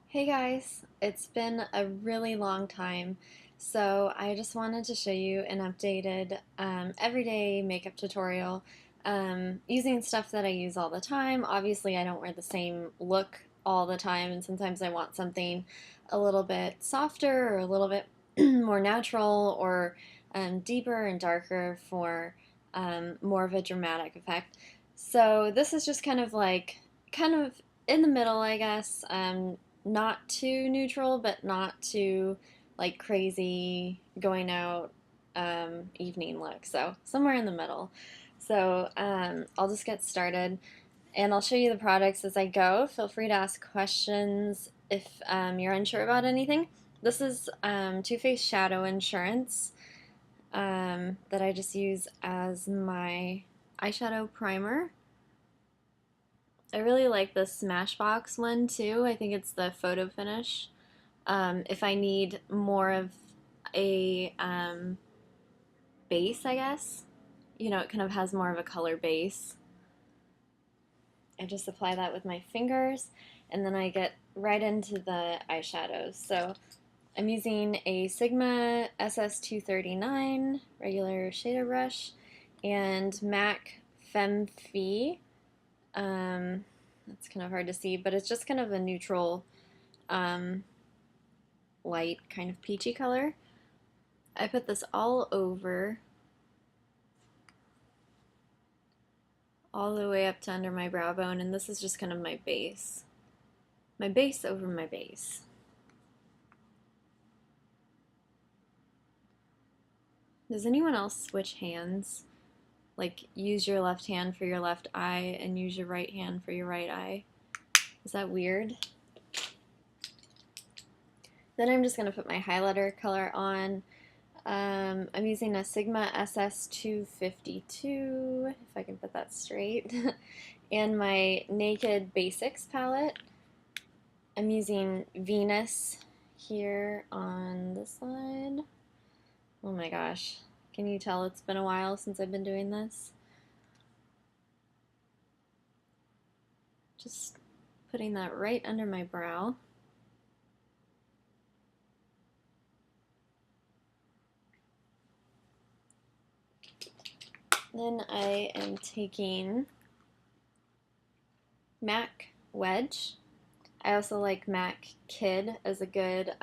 Hey guys, it's been a really long time, so I just wanted to show you an updated everyday makeup tutorial using stuff that I use all the time. Obviously, I don't wear the same look all the time, and sometimes I want something a little bit softer or a little bit more natural or deeper and darker for more of a dramatic effect. So this is just kind of in the middle, I guess. Not too neutral, but not too like crazy going out evening look. So somewhere in the middle. So I'll just get started and I'll show you the products as I go. Feel free to ask questions if you're unsure about anything. This is Too Faced Shadow Insurance that I just use as my eyeshadow primer. I really like the Smashbox one too. I think it's the photo finish. If I need more of a base, I guess, it kind of has more of a color base. I just apply that with my fingers and then I get right into the eyeshadows. So I'm using a Sigma SS239 regular shader brush and MAC Femme Fee. That's kind of hard to see, but it's just kind of a neutral, um, light, kind of peachy color. I put this all over, all the way up to under my brow bone, and this is just kind of my base. My base over my base. Does anyone else switch hands? Like, use your left hand for your left eye and use your right hand for your right eye? Is that weird? Then I'm just going to put my highlighter color on. I'm using a Sigma SS252, if I can put that straight, and my Naked Basics palette. I'm using Venus here on this side. Oh my gosh, can you tell it's been a while since I've been doing this? Just putting that right under my brow. Then I am taking MAC Wedge. I also like MAC Kid as a good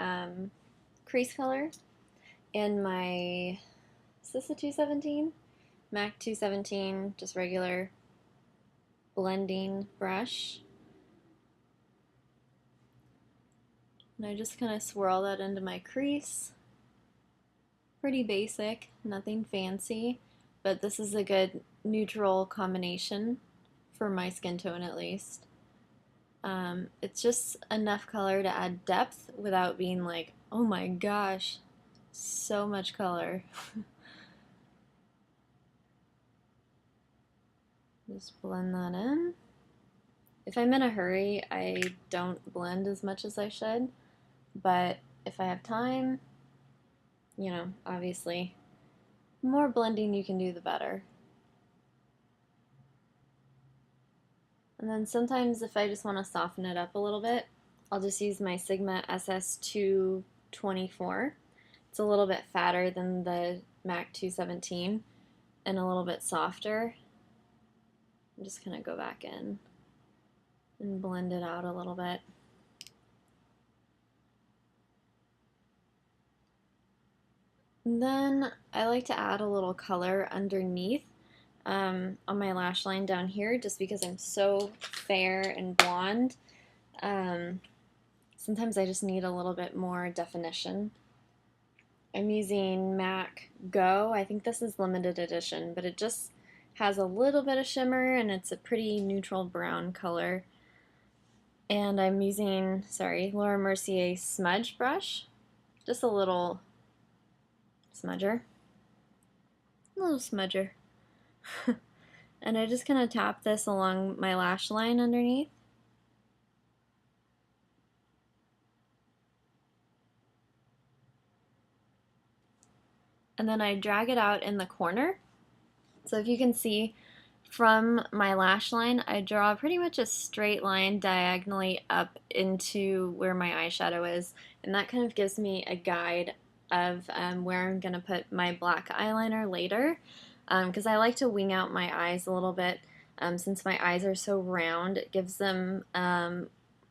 crease color. And my, is this a 217? MAC 217, just regular blending brush. And I just kind of swirl that into my crease. Pretty basic, nothing fancy, but this is a good neutral combination for my skin tone at least. It's just enough color to add depth without being like, oh my gosh, so much color. Just blend that in. If I'm in a hurry, I don't blend as much as I should, but if I have time, obviously, the more blending you can do, the better. And then sometimes if I just want to soften it up a little bit, I'll just use my Sigma SS224. It's a little bit fatter than the MAC 217 and a little bit softer. I'm just going to go back in and blend it out a little bit. And then I like to add a little color underneath on my lash line down here just because I'm so fair and blonde. Sometimes I just need a little bit more definition. I'm using MAC Go. I think this is limited edition, but it just has a little bit of shimmer and it's a pretty neutral brown color. And I'm using, Laura Mercier smudge brush. Just a little smudger. A little smudger. And I just kind of tap this along my lash line underneath. And then I drag it out in the corner. So if you can see from my lash line, I draw pretty much a straight line diagonally up into where my eyeshadow is, and that kind of gives me a guide of where I'm going to put my black eyeliner later, because I like to wing out my eyes a little bit. Since my eyes are so round, it gives them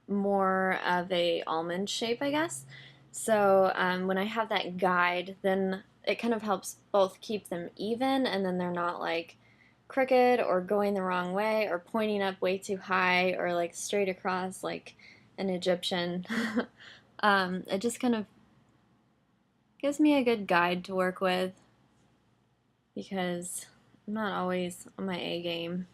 more of a almond shape, I guess. So when I have that guide, then it kind of helps both keep them even, and then they're not like crooked or going the wrong way or pointing up way too high or like straight across like an Egyptian. It just kind of gives me a good guide to work with because I'm not always on my A game.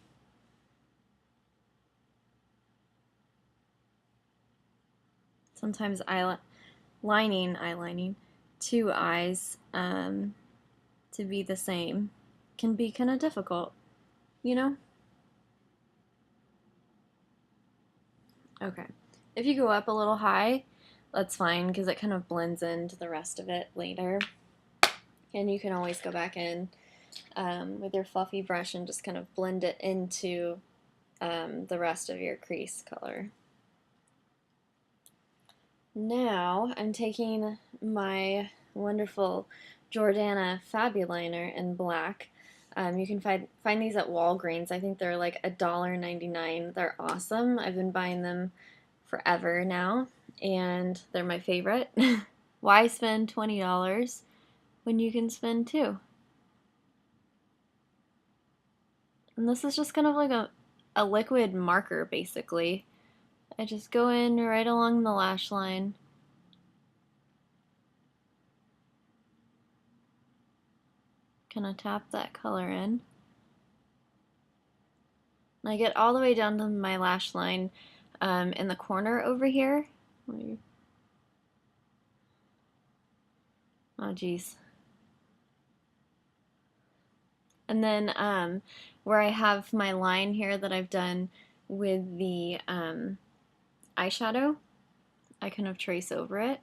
Sometimes eyelining two eyes to be the same can be kind of difficult, you know? Okay. If you go up a little high, that's fine because it kind of blends into the rest of it later. And you can always go back in with your fluffy brush and just kind of blend it into the rest of your crease color. Now I'm taking my wonderful Jordana Fabuliner in black. You can find these at Walgreens. I think they're like $1.99. They're awesome. I've been buying them forever now, and they're my favorite. Why spend $20 when you can spend $2? And this is just kind of like a liquid marker, basically. I just go in right along the lash line. Kind of tap that color in. And I get all the way down to my lash line in the corner over here. Oh, geez. And then where I have my line here that I've done with the eyeshadow, I kind of trace over it.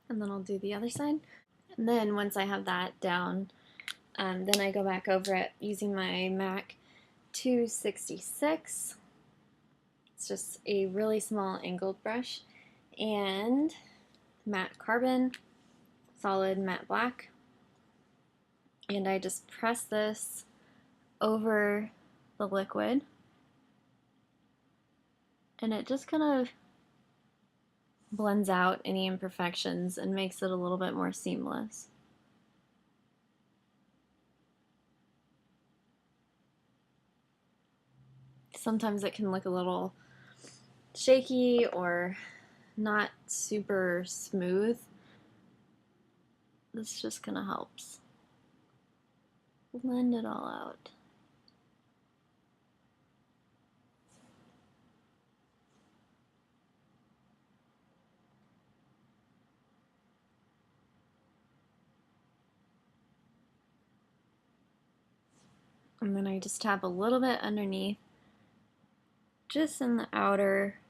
And then I'll do the other side. And then once I have that down, then I go back over it using my MAC 266. It's just a really small angled brush, and matte carbon, solid matte black. And I just press this over the liquid, and it just kind of blends out any imperfections and makes it a little bit more seamless. Sometimes it can look a little shaky or not super smooth. This just kind of helps blend it all out. And then I just tap a little bit underneath, just in the outer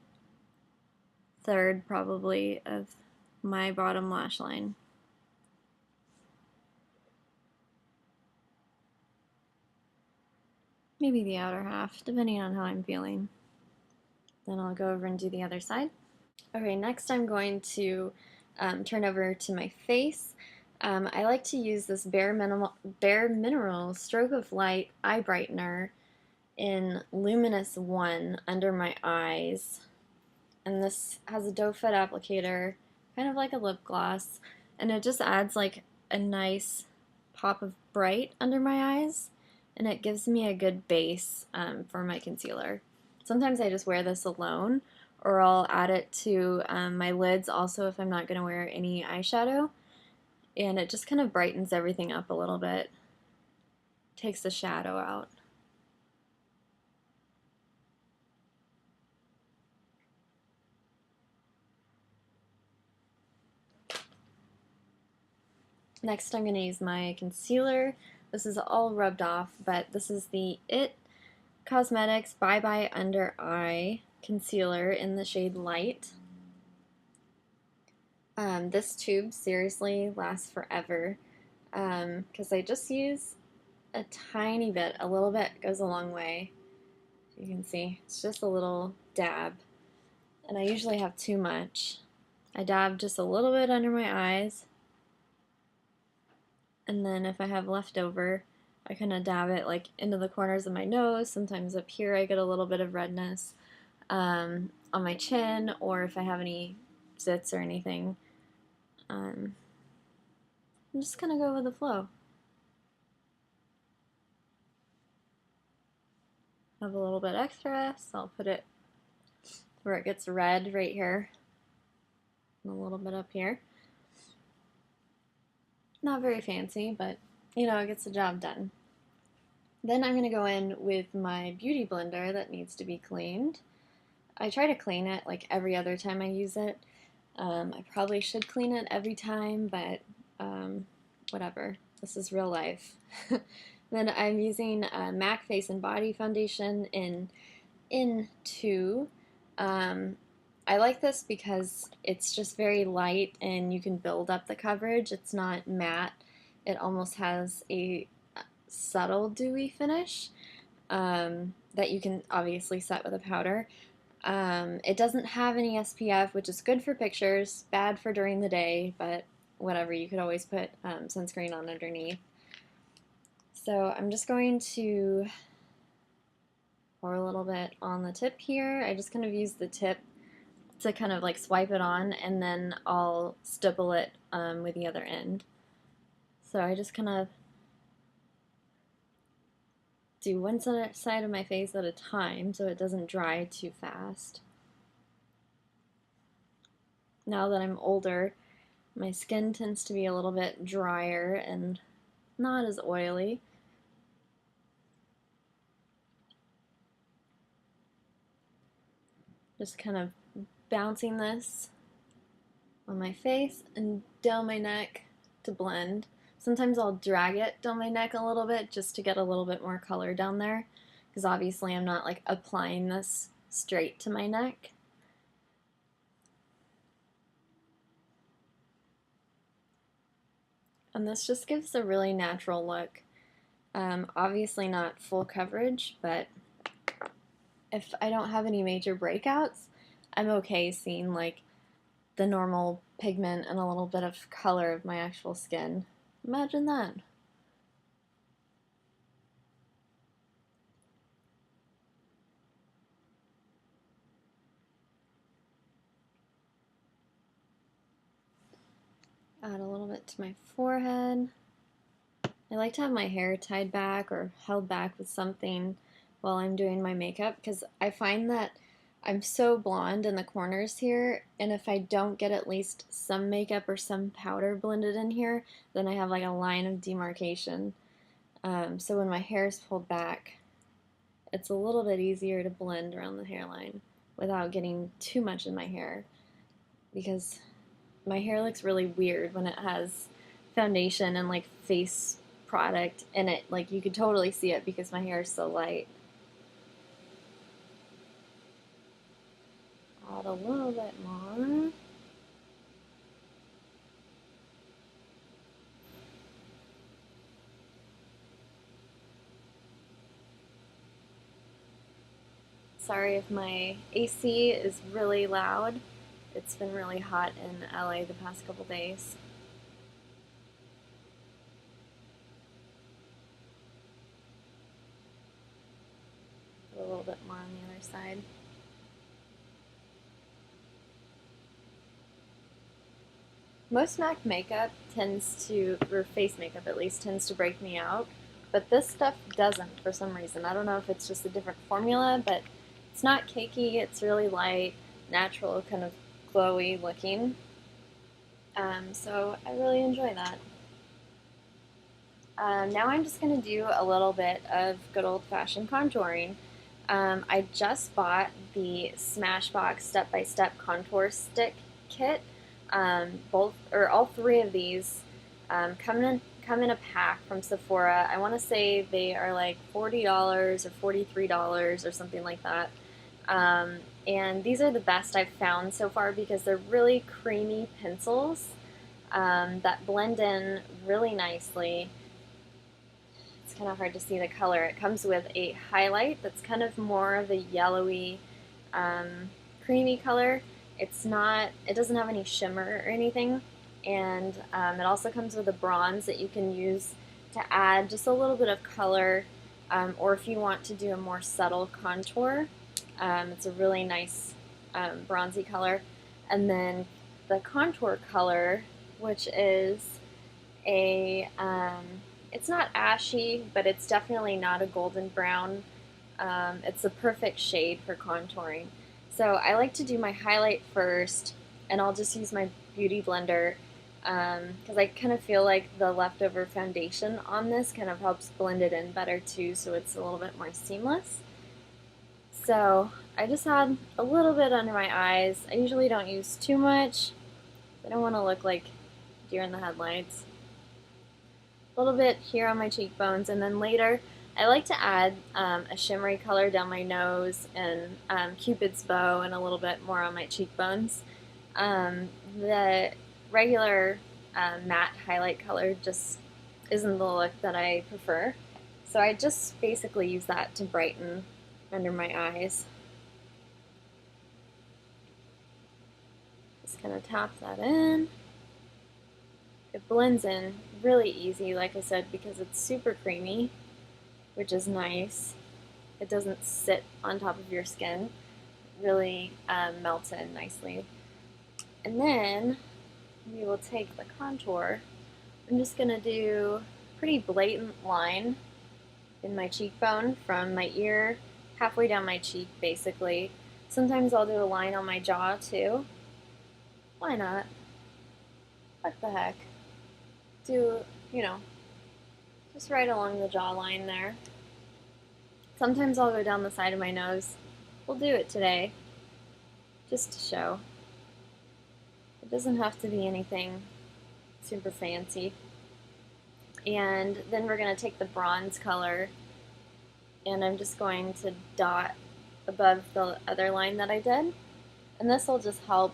third probably of my bottom lash line. Maybe the outer half, depending on how I'm feeling. Then I'll go over and do the other side. Okay, next I'm going to turn over to my face. I like to use this Bare Mineral Stroke of Light Eye Brightener in Luminous 1 under my eyes. And this has a doe foot applicator, kind of like a lip gloss, and it just adds like a nice pop of bright under my eyes, and it gives me a good base for my concealer. Sometimes I just wear this alone, or I'll add it to my lids also if I'm not going to wear any eyeshadow, and it just kind of brightens everything up a little bit, takes the shadow out. Next I'm going to use my concealer. This is all rubbed off, but this is the It Cosmetics Bye Bye Under Eye Concealer in the shade Light. This tube seriously lasts forever because I just use a tiny bit. A little bit goes a long way. You can see it's just a little dab, and I usually have too much. I dab just a little bit under my eyes, and then if I have leftover, I kind of dab it like into the corners of my nose. Sometimes up here I get a little bit of redness on my chin, or if I have any zits or anything. I'm just gonna go with the flow. Have a little bit extra, so I'll put it where it gets red right here, and a little bit up here. Not very fancy, but you know, it gets the job done. Then I'm gonna go in with my beauty blender that needs to be cleaned. I try to clean it like every other time I use it. I probably should clean it every time, but whatever. This is real life. Then I'm using MAC Face and Body Foundation in In2. I like this because it's just very light and you can build up the coverage. It's not matte. It almost has a subtle dewy finish that you can obviously set with a powder. It doesn't have any SPF, which is good for pictures, bad for during the day, but whatever, you could always put sunscreen on underneath. So I'm just going to pour a little bit on the tip here. I just kind of use the tip to kind of like swipe it on, and then I'll stipple it with the other end. So I just kind of do one side of my face at a time so it doesn't dry too fast. Now that I'm older, my skin tends to be a little bit drier and not as oily. Just kind of bouncing this on my face and down my neck to blend. Sometimes I'll drag it down my neck a little bit just to get a little bit more color down there, because obviously I'm not like applying this straight to my neck. And this just gives a really natural look. Obviously not full coverage, but if I don't have any major breakouts, I'm okay seeing like the normal pigment and a little bit of color of my actual skin. Imagine that. Add a little bit to my forehead. I like to have my hair tied back or held back with something while I'm doing my makeup, because I find that I'm so blonde in the corners here, and if I don't get at least some makeup or some powder blended in here, then I have like a line of demarcation. So when my hair is pulled back, it's a little bit easier to blend around the hairline without getting too much in my hair, because my hair looks really weird when it has foundation and like face product in it. Like you could totally see it because my hair is so light. Add a little bit more. Sorry if my AC is really loud. It's been really hot in LA the past couple days. A little bit more on the other side. Most MAC makeup tends to, or face makeup at least, tends to break me out, but this stuff doesn't for some reason. I don't know if it's just a different formula, but it's not cakey, it's really light, natural, kind of glowy looking. So I really enjoy that. Now I'm just going to do a little bit of good old-fashioned contouring. I just bought the Smashbox Step-by-Step Contour Stick Kit. All three of these come come in a pack from Sephora. I want to say they are like $40 or $43 or something like that. Um, and these are the best I've found so far because they're really creamy pencils that blend in really nicely. It's kind of hard to see the color. It comes with a highlight that's kind of more of a yellowy, creamy color. It doesn't have any shimmer or anything. And it also comes with a bronze that you can use to add just a little bit of color, or if you want to do a more subtle contour. It's a really nice bronzy color. And then the contour color, which is it's not ashy, but it's definitely not a golden brown. It's the perfect shade for contouring. So I like to do my highlight first, and I'll just use my beauty blender because I kind of feel like the leftover foundation on this kind of helps blend it in better too, so it's a little bit more seamless. So I just add a little bit under my eyes. I usually don't use too much. I don't want to look like deer in the headlights. A little bit here on my cheekbones, and then later I like to add a shimmery color down my nose and Cupid's bow and a little bit more on my cheekbones. The regular matte highlight color just isn't the look that I prefer, so I just basically use that to brighten under my eyes. Just kind of tap that in. It blends in really easy, like I said, because it's super creamy, which is nice. It doesn't sit on top of your skin. It really melts in nicely. And then we will take the contour. I'm just going to do a pretty blatant line in my cheekbone from my ear halfway down my cheek, basically. Sometimes I'll do a line on my jaw, too. Why not? What the heck? Do, just right along the jawline there. Sometimes I'll go down the side of my nose. We'll do it today, just to show. It doesn't have to be anything super fancy. And then we're going to take the bronze color, and I'm just going to dot above the other line that I did. And this will just help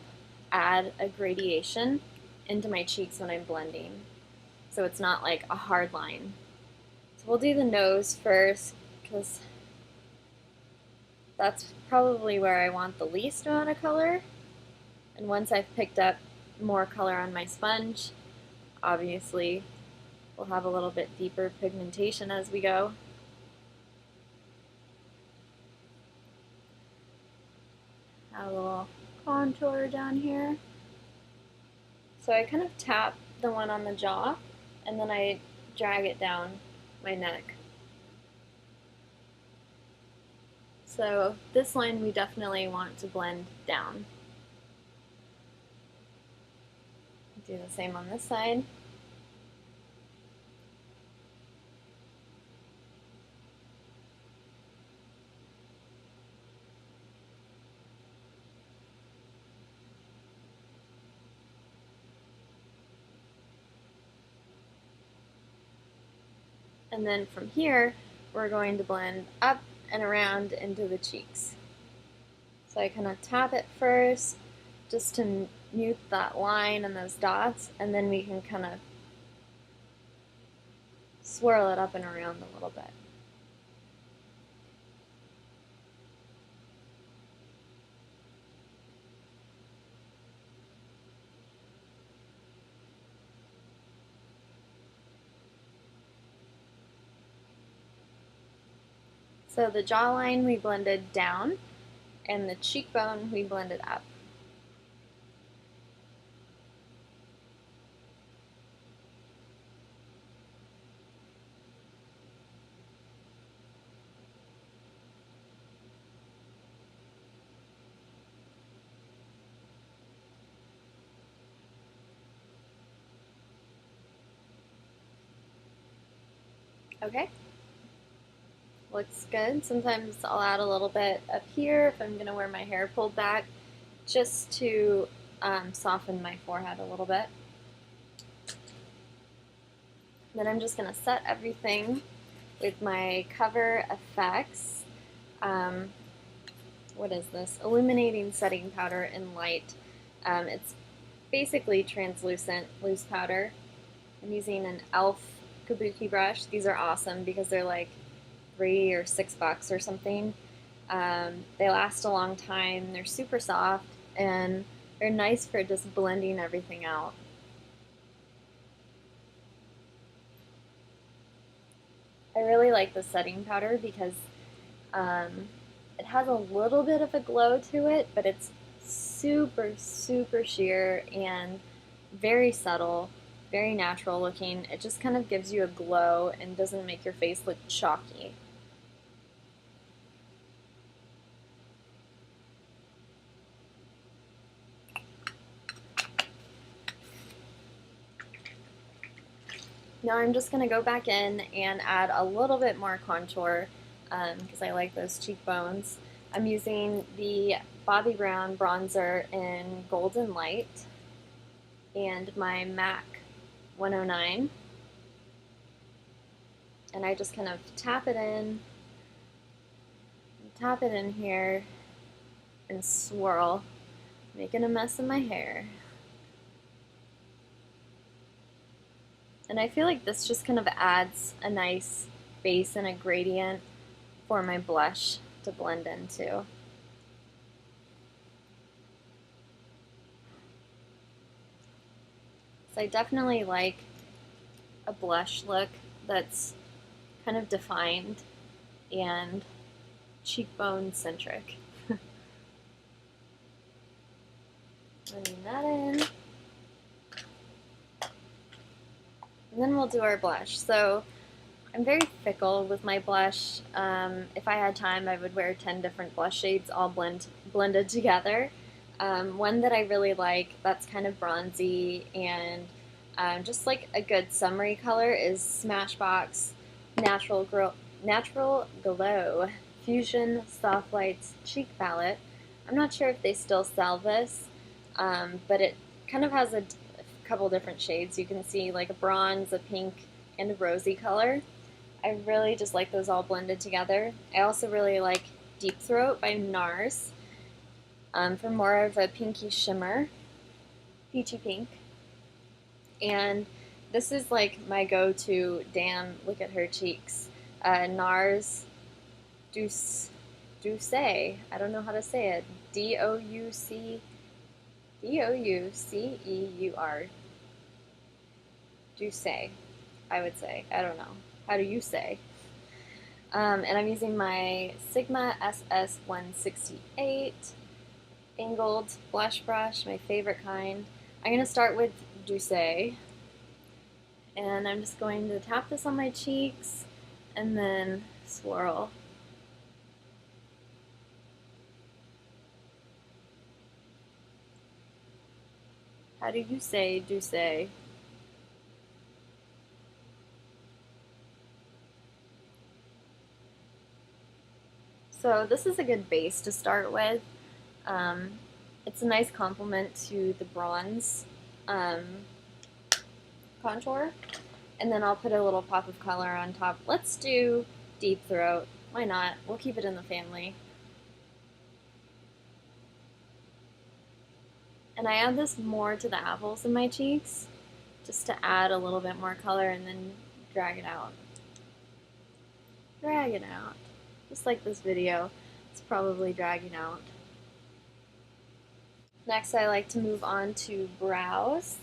add a gradation into my cheeks when I'm blending, so it's not like a hard line. So we'll do the nose first, because that's probably where I want the least amount of color. And once I've picked up more color on my sponge, obviously we'll have a little bit deeper pigmentation as we go. Add a little contour down here. So I kind of tap the one on the jaw, and then I drag it down my neck. So this line we definitely want to blend down. Do the same on this side. And then from here, we're going to blend up and around into the cheeks. So I kind of tap it first, just to mute that line and those dots, and then we can kind of swirl it up and around a little bit. So the jawline we blended down, and the cheekbone we blended up. Okay, looks good. Sometimes I'll add a little bit up here if I'm going to wear my hair pulled back, just to soften my forehead a little bit. Then I'm just going to set everything with my Cover FX. Um, what is this? Illuminating setting powder in light. It's basically translucent loose powder. I'm using an e.l.f. kabuki brush. These are awesome because they're like $3 or $6 or something. They last a long time. They're super soft and they're nice for just blending everything out. I really like the setting powder because it has a little bit of a glow to it, but it's super, super sheer and very subtle, very natural looking. It just kind of gives you a glow and doesn't make your face look chalky. Now I'm just going to go back in and add a little bit more contour because I like those cheekbones. I'm using the Bobbi Brown bronzer in Golden Light and my MAC 109. And I just kind of tap it in here, and swirl, making a mess of my hair. And I feel like this just kind of adds a nice base and a gradient for my blush to blend into. So I definitely like a blush look that's kind of defined and cheekbone centric. Blending that in. And then we'll do our blush. So I'm very fickle with my blush. If I had time, I would wear 10 different blush shades all blended together. One that I really like that's kind of bronzy and just like a good summery color is Smashbox Natural Glow Fusion Soft Lights Cheek Palette. I'm not sure if they still sell this, but it kind of has a couple different shades. You can see like a bronze, a pink, and a rosy color. I really just like those all blended together. I also really like Deep Throat by NARS for more of a pinky shimmer, peachy pink. And this is like my go-to, damn, look at her cheeks. NARS Douce, I don't know how to say it. Douceur. Douce, I would say. I don't know. How do you say? And I'm using my Sigma SS168 angled blush brush, my favorite kind. I'm going to start with Douce, and I'm just going to tap this on my cheeks and then swirl. How do you say Douce? So this is a good base to start with. It's a nice complement to the bronze contour. And then I'll put a little pop of color on top. Let's do Deep Throat. Why not? We'll keep it in the family. And I add this more to the apples in my cheeks, just to add a little bit more color and then drag it out. Drag it out. Just like this video, it's probably dragging out. Next, I like to move on to brows.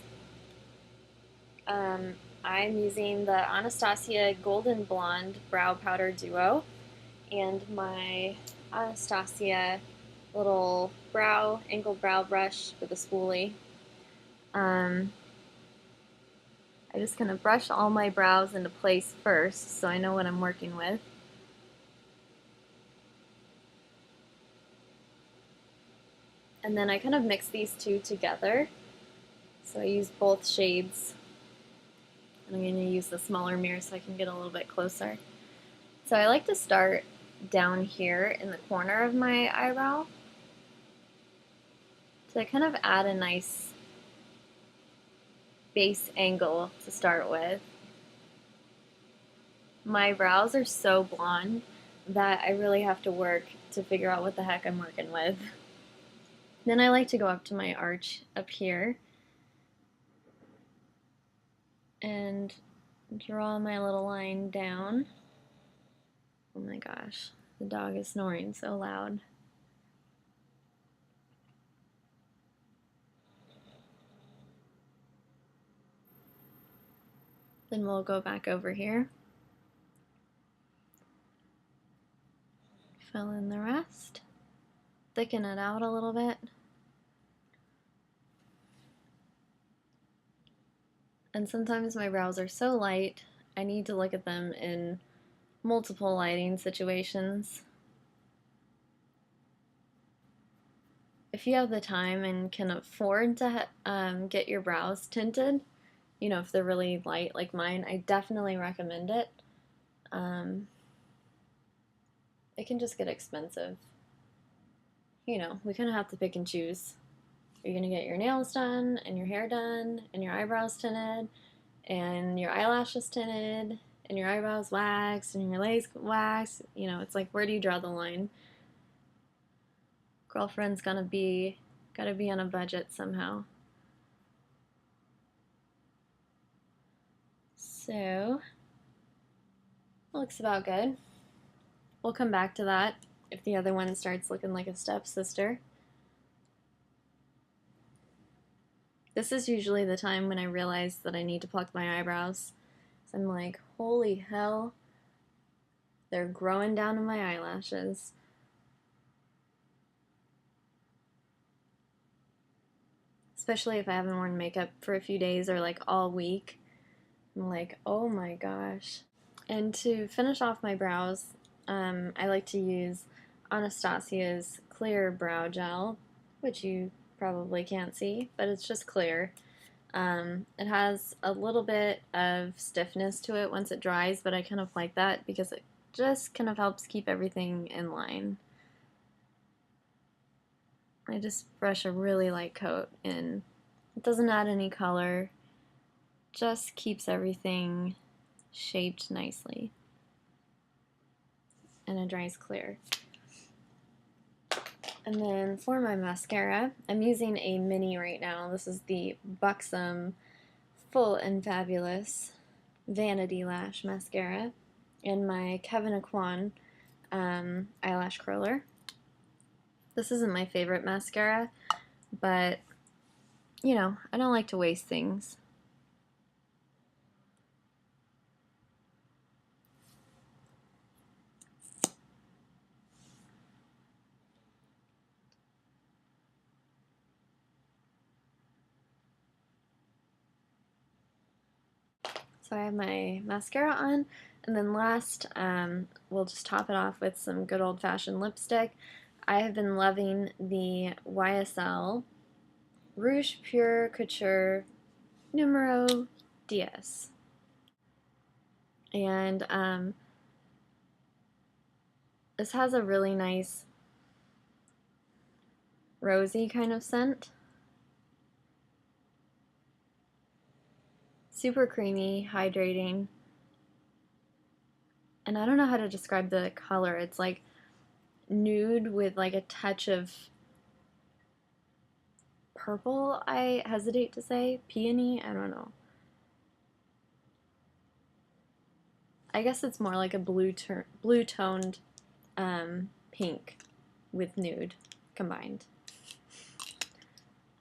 I'm using the Anastasia Golden Blonde Brow Powder Duo and my Anastasia little angled brow brush with a spoolie. I just kind of brush all my brows into place first so I know what I'm working with. And then I kind of mix these two together. So I use both shades. And I'm going to use the smaller mirror so I can get a little bit closer. So I like to start down here in the corner of my eyebrow to kind of add a nice base angle to start with. My brows are so blonde that I really have to work to figure out what the heck I'm working with. Then I like to go up to my arch up here and draw my little line down. Oh my gosh, the dog is snoring so loud. Then we'll go back over here, fill in the rest, thicken it out a little bit. And sometimes my brows are so light, I need to look at them in multiple lighting situations. If you have the time and can afford to get your brows tinted, you know, if they're really light like mine, I definitely recommend it. It can just get expensive. You know, we kind of have to pick and choose. You're gonna get your nails done, and your hair done, and your eyebrows tinted, and your eyelashes tinted, and your eyebrows waxed, and your legs waxed. You know, it's like, where do you draw the line? Girlfriend's gotta be on a budget somehow. So, looks about good. We'll come back to that if the other one starts looking like a stepsister. This is usually the time when I realize that I need to pluck my eyebrows. So I'm like, holy hell, they're growing down in my eyelashes. Especially if I haven't worn makeup for a few days or like all week. I'm like, oh my gosh. And to finish off my brows, I like to use Anastasia's clear brow gel, which you probably can't see, but it's just clear. It has a little bit of stiffness to it once it dries, but I kind of like that because it just kind of helps keep everything in line. I just brush a really light coat in. It doesn't add any color, just keeps everything shaped nicely. And it dries clear. And then for my mascara, I'm using a mini right now. This is the Buxom Full and Fabulous Vanity Lash Mascara and my Kevin Aquan eyelash curler. This isn't my favorite mascara, but you know, I don't like to waste things. So I have my mascara on, and then last, we'll just top it off with some good old-fashioned lipstick. I have been loving the YSL Rouge Pure Couture Numero 10. And this has a really nice rosy kind of scent. Super creamy, hydrating. And I don't know how to describe the color. It's like nude with like a touch of purple, I hesitate to say. Peony? I don't know. I guess it's more like a blue-toned pink with nude combined.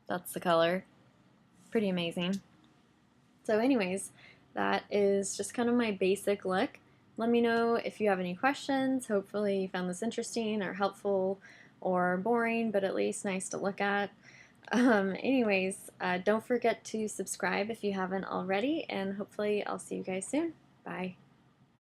That's the color. Pretty amazing. So anyways, that is just kind of my basic look. Let me know if you have any questions. Hopefully you found this interesting or helpful or boring, but at least nice to look at. Anyways, don't forget to subscribe if you haven't already, and hopefully I'll see you guys soon. Bye.